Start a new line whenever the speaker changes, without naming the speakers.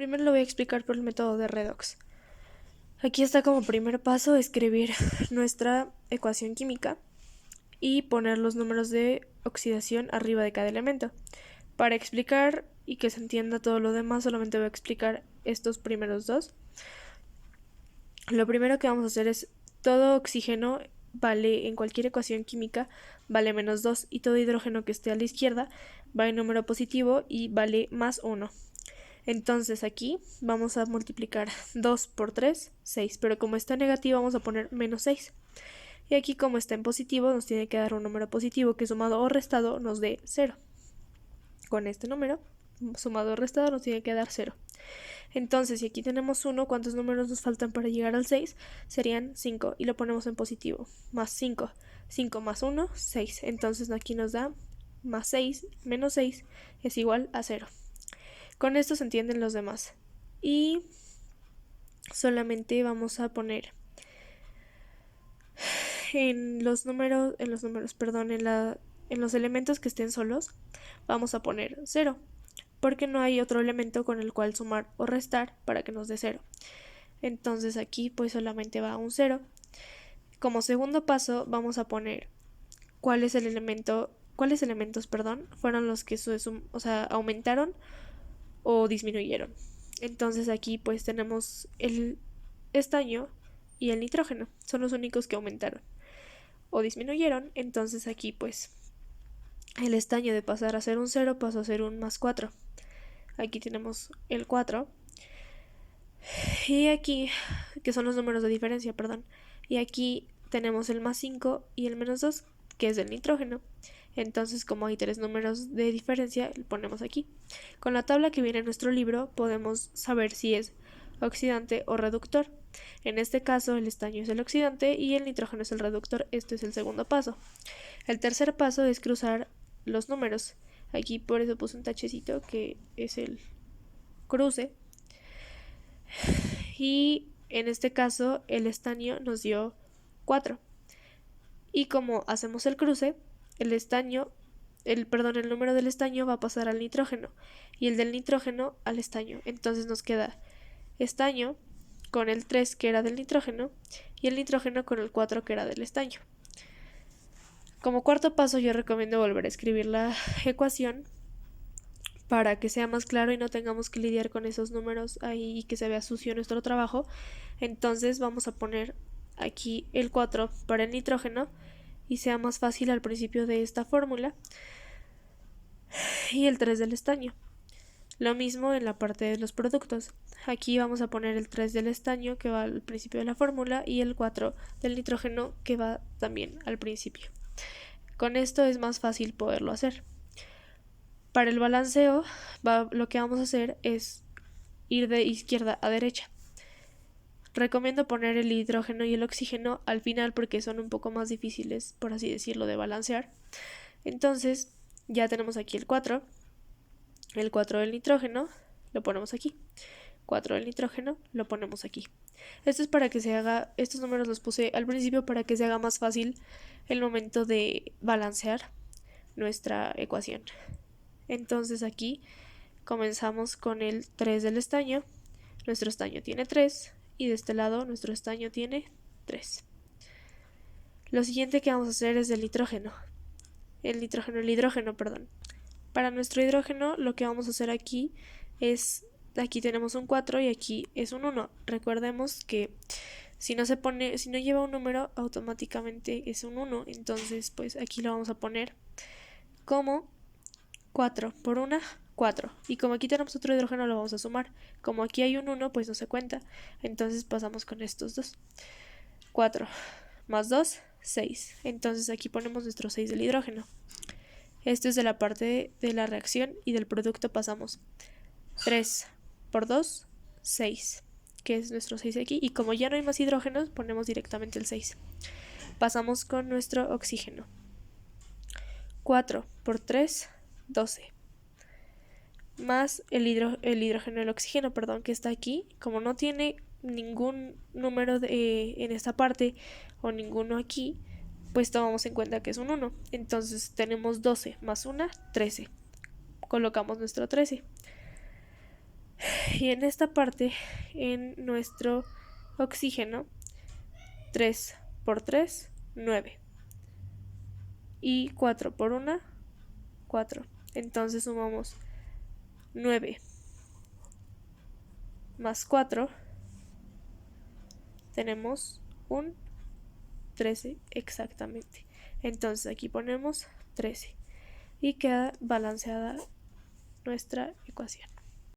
Primero lo voy a explicar por el método de redox. Aquí está como primer paso escribir nuestra ecuación química y poner los números de oxidación arriba de cada elemento. Para explicar y que se entienda todo lo demás, solamente voy a explicar estos primeros dos. Lo primero que vamos a hacer es todo oxígeno vale en cualquier ecuación química vale menos 2 y todo hidrógeno que esté a la izquierda va en número positivo y vale más 1. Entonces aquí vamos a multiplicar 2 por 3, 6, pero como está negativo vamos a poner menos 6. Y aquí como está en positivo nos tiene que dar un número positivo que sumado o restado nos dé 0. Con este número sumado o restado nos tiene que dar 0. Entonces, si aquí tenemos 1, ¿cuántos números nos faltan para llegar al 6? Serían 5 y lo ponemos en positivo. Más 5. 5 más 1, 6. Entonces aquí nos da más 6 menos 6 es igual a 0. Con esto se entienden los demás. Y solamente vamos a poner en los elementos que estén solos, vamos a poner 0. Porque no hay otro elemento con el cual sumar o restar para que nos dé 0. Entonces aquí pues solamente va un 0. Como segundo paso vamos a poner cuáles elementos fueron los que aumentaron o disminuyeron. Entonces aquí pues tenemos el estaño y el nitrógeno, son los únicos que aumentaron o disminuyeron. Entonces aquí pues el estaño de pasar a ser un 0 pasó a ser un más 4. Aquí tenemos el 4. Y aquí, que son los números de diferencia, perdón. Y aquí tenemos el más 5 y el menos 2, que es del nitrógeno. Entonces, como hay 3 números de diferencia, lo ponemos aquí. Con la tabla que viene en nuestro libro, podemos saber si es oxidante o reductor. En este caso, el estaño es el oxidante y el nitrógeno es el reductor. Este es el segundo paso. El tercer paso es cruzar los números. Aquí por eso puse un tachecito que es el cruce. Y en este caso el estaño nos dio 4. Y como hacemos el cruce, el número del estaño va a pasar al nitrógeno y el del nitrógeno al estaño. Entonces nos queda estaño con el 3 que era del nitrógeno y el nitrógeno con el 4 que era del estaño. Como cuarto paso yo recomiendo volver a escribir la ecuación para que sea más claro y no tengamos que lidiar con esos números ahí y que se vea sucio nuestro trabajo. Entonces vamos a poner aquí el 4 para el nitrógeno y sea más fácil al principio de esta fórmula, y el 3 del estaño. Lo mismo en la parte de los productos. Aquí vamos a poner el 3 del estaño que va al principio de la fórmula y el 4 del nitrógeno que va también al principio. Con esto es más fácil poderlo hacer. Para el balanceo, lo que vamos a hacer es ir de izquierda a derecha. Recomiendo poner el hidrógeno y el oxígeno al final porque son un poco más difíciles, por así decirlo, de balancear. Entonces, ya tenemos aquí el 4 del nitrógeno, lo ponemos aquí. 4 del nitrógeno, lo ponemos aquí. Esto es para que se haga, estos números los puse al principio para que se haga más fácil el momento de balancear nuestra ecuación. Entonces aquí comenzamos con el 3 del estaño. Nuestro estaño tiene 3 y de este lado nuestro estaño tiene 3. Lo siguiente que vamos a hacer es del hidrógeno. El hidrógeno. Para nuestro hidrógeno lo que vamos a hacer aquí es, aquí tenemos un 4 y aquí es un 1. Recordemos que si no lleva un número automáticamente es un 1, entonces pues aquí lo vamos a poner como 4 por 1, 4. Y como aquí tenemos otro hidrógeno lo vamos a sumar. Como aquí hay un 1 pues no se cuenta, entonces pasamos con estos dos. 4 más 2, 6. Entonces aquí ponemos nuestro 6 del hidrógeno. Esto es de la parte de la reacción y del producto pasamos 3 por 2, 6, que es nuestro 6 aquí. Y como ya no hay más hidrógenos, ponemos directamente el 6. Pasamos con nuestro oxígeno. 4 por 3, 12. Más el hidrógeno, el oxígeno, que está aquí. Como no tiene ningún número en esta parte o ninguno aquí, pues tomamos en cuenta que es un 1. Entonces tenemos 12 más 1, 13. Colocamos nuestro 13. Y en esta parte, en nuestro oxígeno, 3 por 3, 9. Y 4 por 1, 4. Entonces sumamos 9 más 4. Tenemos un 13 exactamente. Entonces aquí ponemos 13 y queda balanceada nuestra ecuación.